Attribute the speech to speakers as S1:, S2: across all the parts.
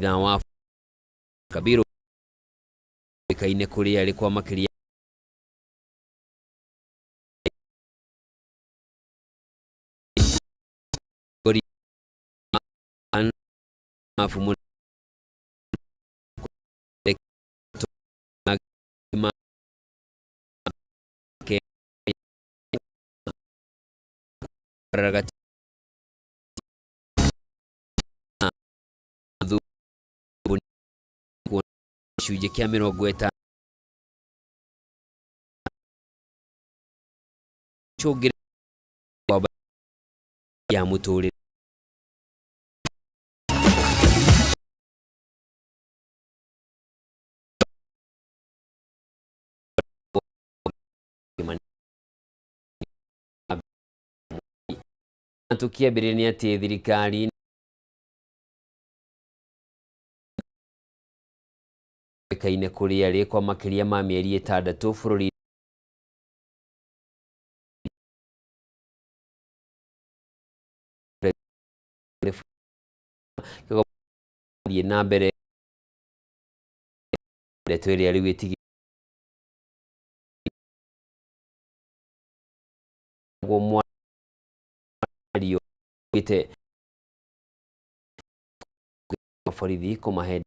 S1: na wa Kabiru kaine kuri alikuwa makiria gori mafumu ragati shuje kya 50 chogere baba ya mutore tukia bireni ati thirikari kaine kuri alikuwa makiria ma mieri 6 bururi na mbere twiri ari witigi gomwa rio wite maforithi kumahe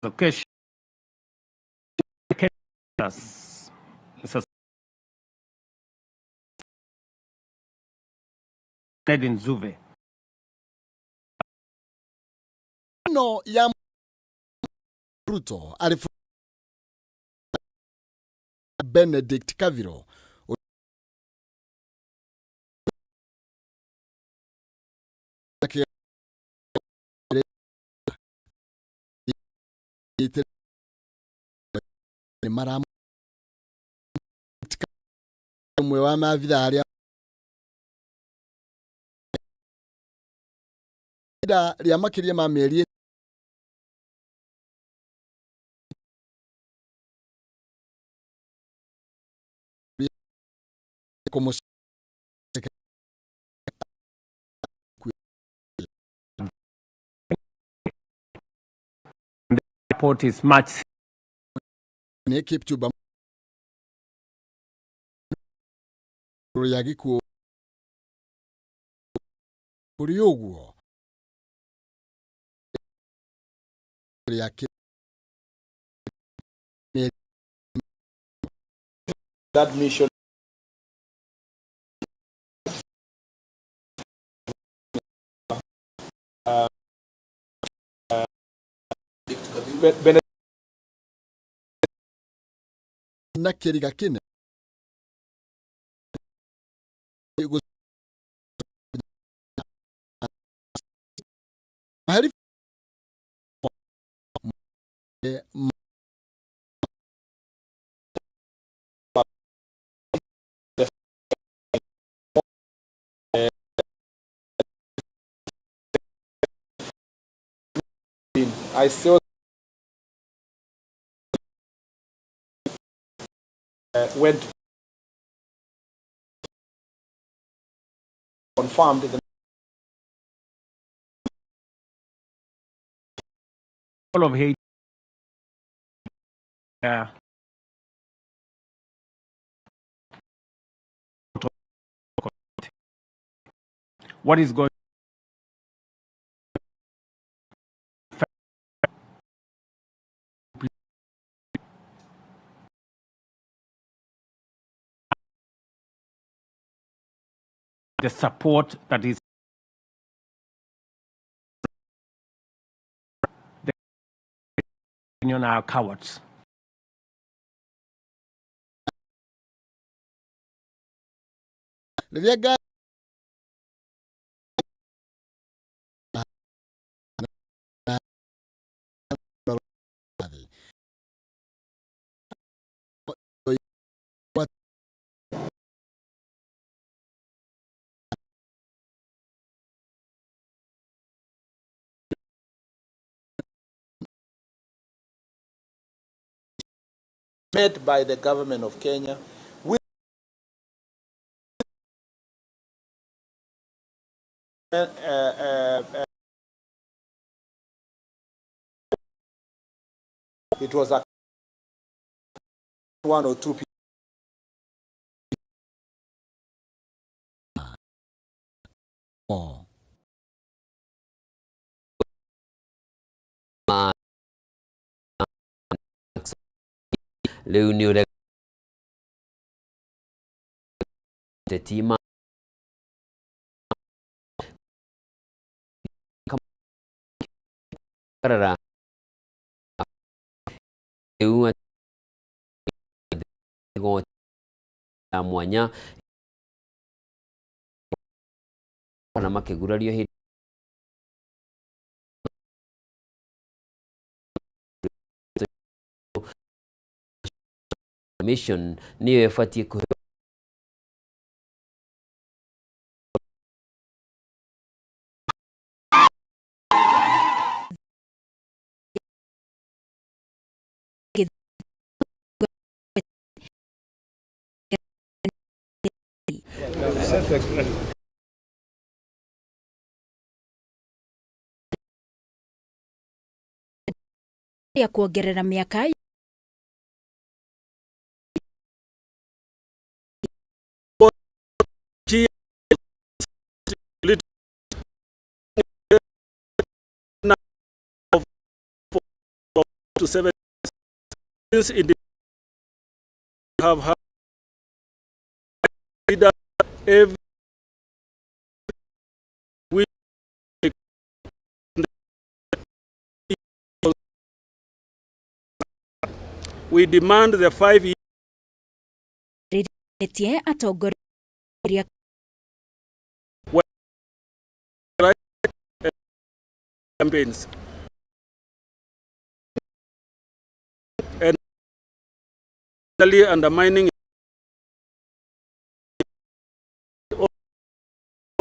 S2: location in Zuve
S3: no ya Ruto alifu Benedict Kabiru maramu mwe wa mavida alia ya makiria ma mieri como
S2: the airport is much
S3: ne keep to yagi ku kurioguo yake
S4: that mission
S3: nakeriga kine mahali
S4: I still went confirmed the
S2: all of Haiti. What is going the support that is the union are cowards.
S4: made by the government of Kenya it was a 1 or 2 people.
S3: Oh.
S1: Leo ni ule tetima karara leo ngo ya mwanya na makigurario hili mission niyo yafatie ku
S5: ya kuongerera miaka
S6: to 7 since it have had every week we demand the 5 year
S5: atongoria
S6: campaigns and undermining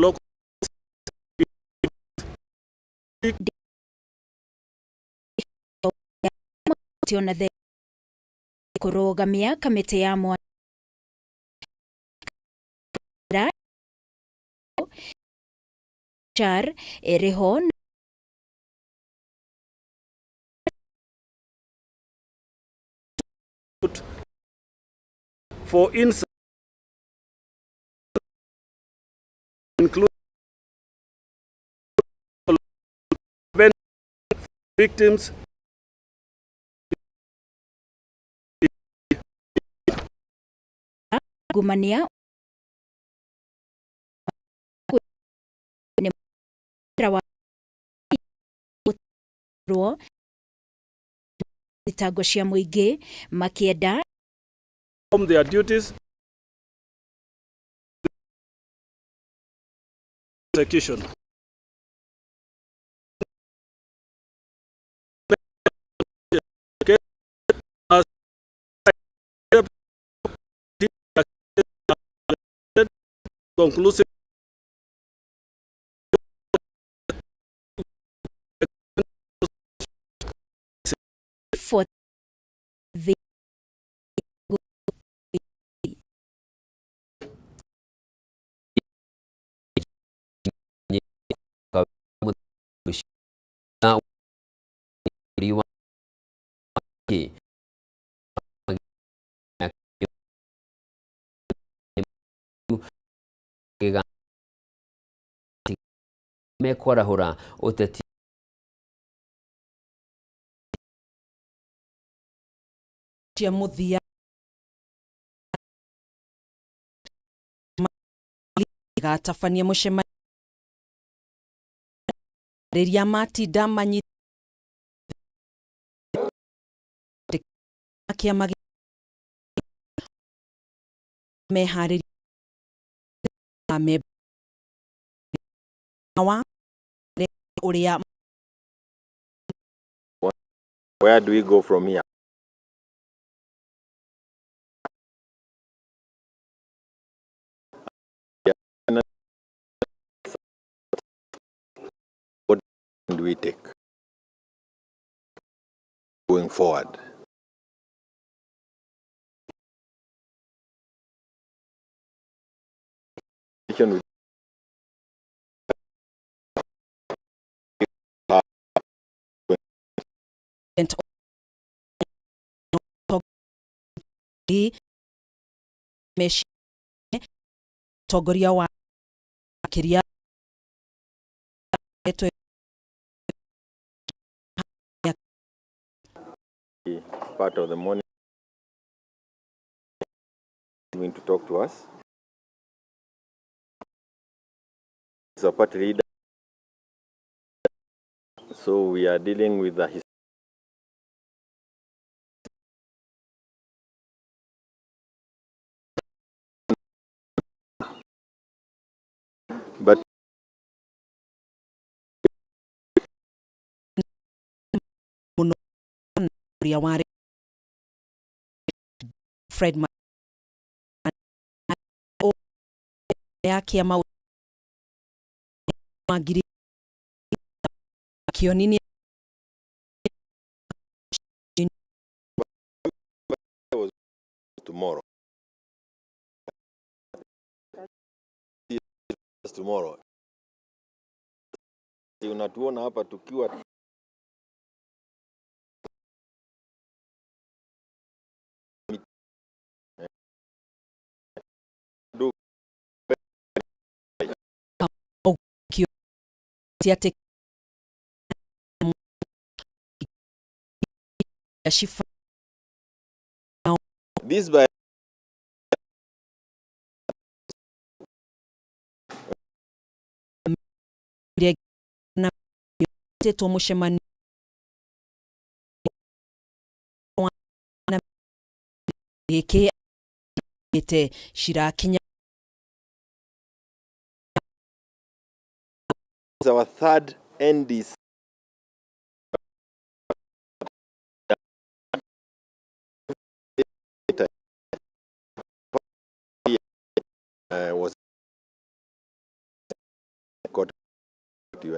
S6: local
S5: tiona the kurogamia kamiti ya mwana char erihon
S6: for instance include victims
S5: gumania thitango cia muingi makienda
S6: from their duties execution conclusive
S5: for the
S1: mekwarahura uteti
S7: tia muthia gatabania mucema riria matinda manyi kiama meharĩria uria
S8: Where do we go from here? What do we take going forward?
S7: meshi togoria wa kiria eto
S8: Part of the morning going to talk to us. He's a party leader, so we are dealing with the but
S7: Fred yake ya magiri kionini
S8: tomorrow. Tomorrow. Unatuona hapa tukiwa
S7: siate ya shifa
S8: this by
S7: na teto mushemani eke ete shirakinya
S8: our third NDC was got to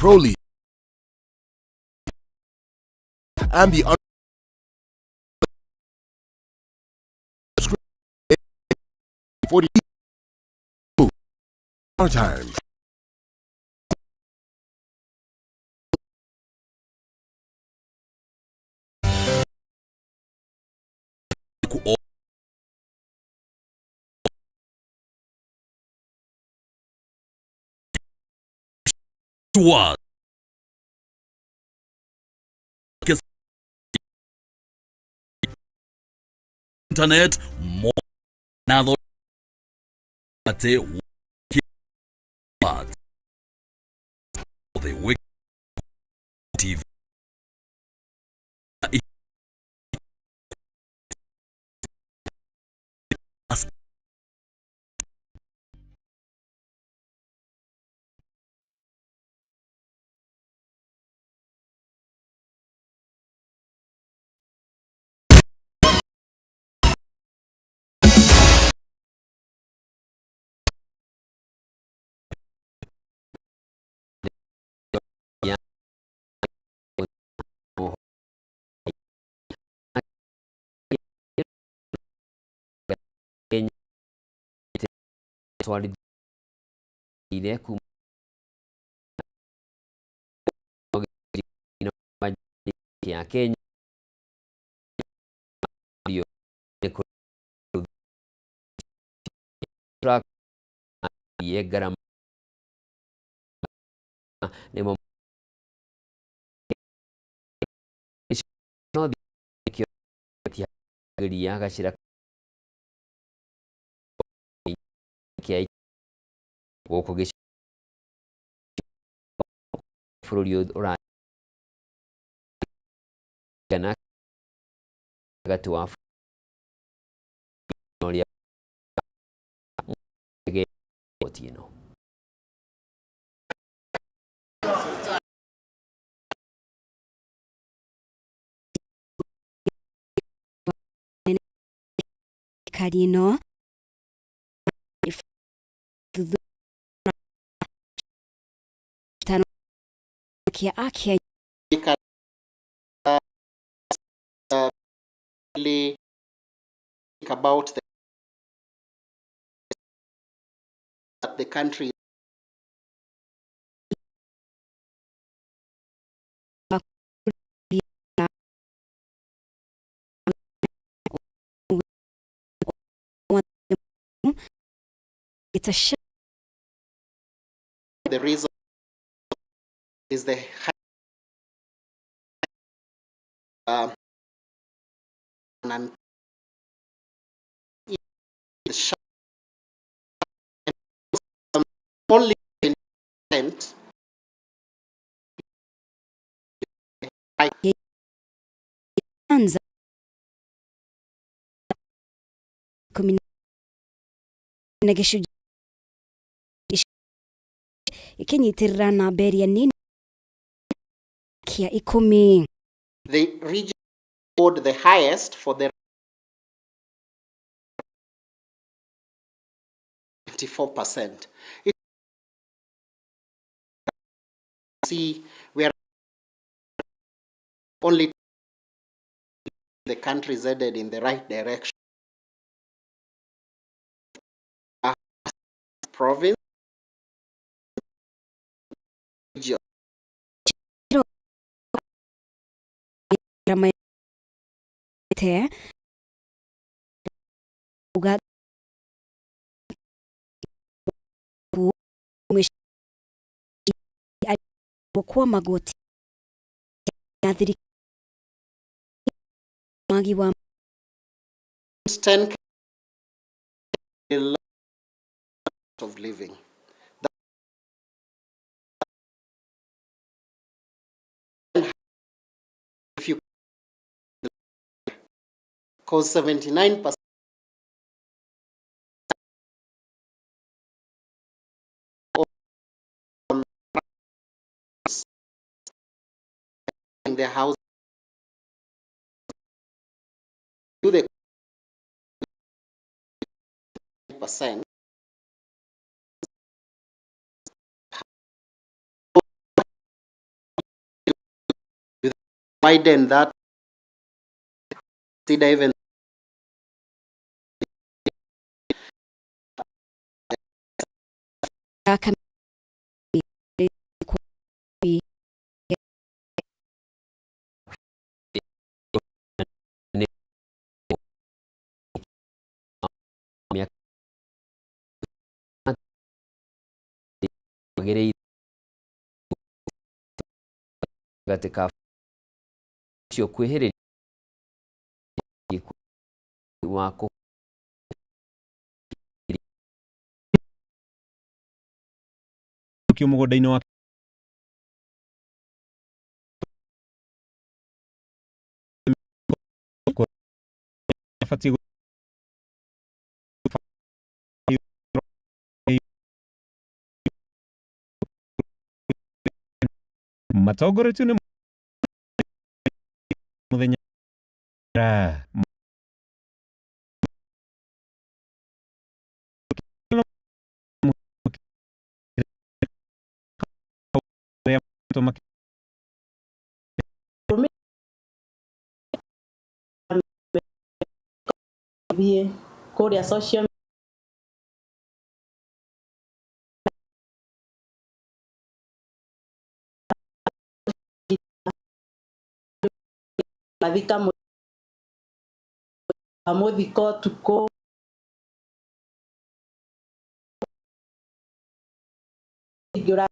S9: Pro League and the time.
S3: What? Internet more now at the week TV
S1: ile ya Kenya ndio ye garama nemo no ya gashira goko bũrũri ũra gana gati wa bũrũri ĩno.
S5: Karino akia
S10: about the country
S5: it's a shame.
S10: The reason is the and only intent
S5: Anza negeshu ikinyitirira na beria nini kia 10.
S10: The region scored the highest for the 24%. See, we are only the country is headed in the right direction. Province, region.
S5: Kwa magoti athiri magi wa
S10: 10 of living. If you cause 79% in the house do the percent widen that consider even
S1: gatika cio kwĩhĩrĩria wako
S2: mũgũnda-inĩ wa matongoretio nĩ mũthenya
S11: kuria social mathika muthiko tuko igura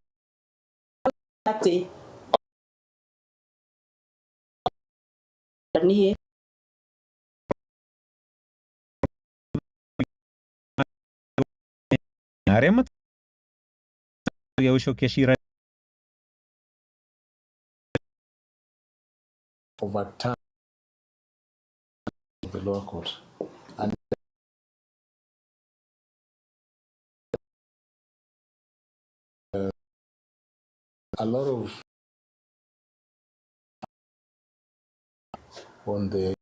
S11: ati ni
S2: arema ya ucokia cira
S4: overturned the lower court. And a lot of on the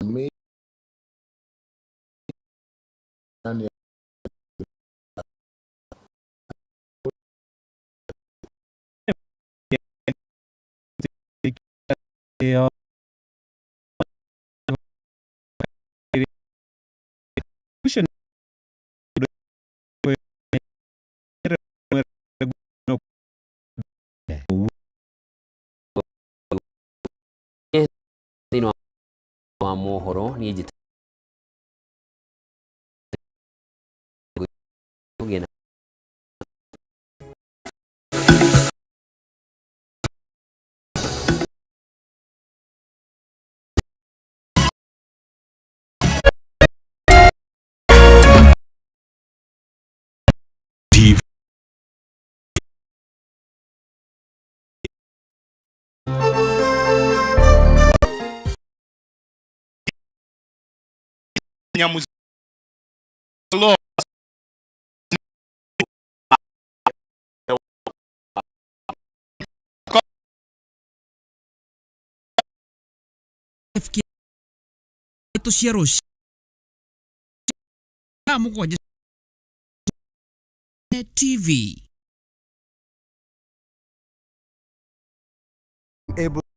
S4: main and
S1: wa mohoro ni njita kugena
S3: TV.
S12: TV. Able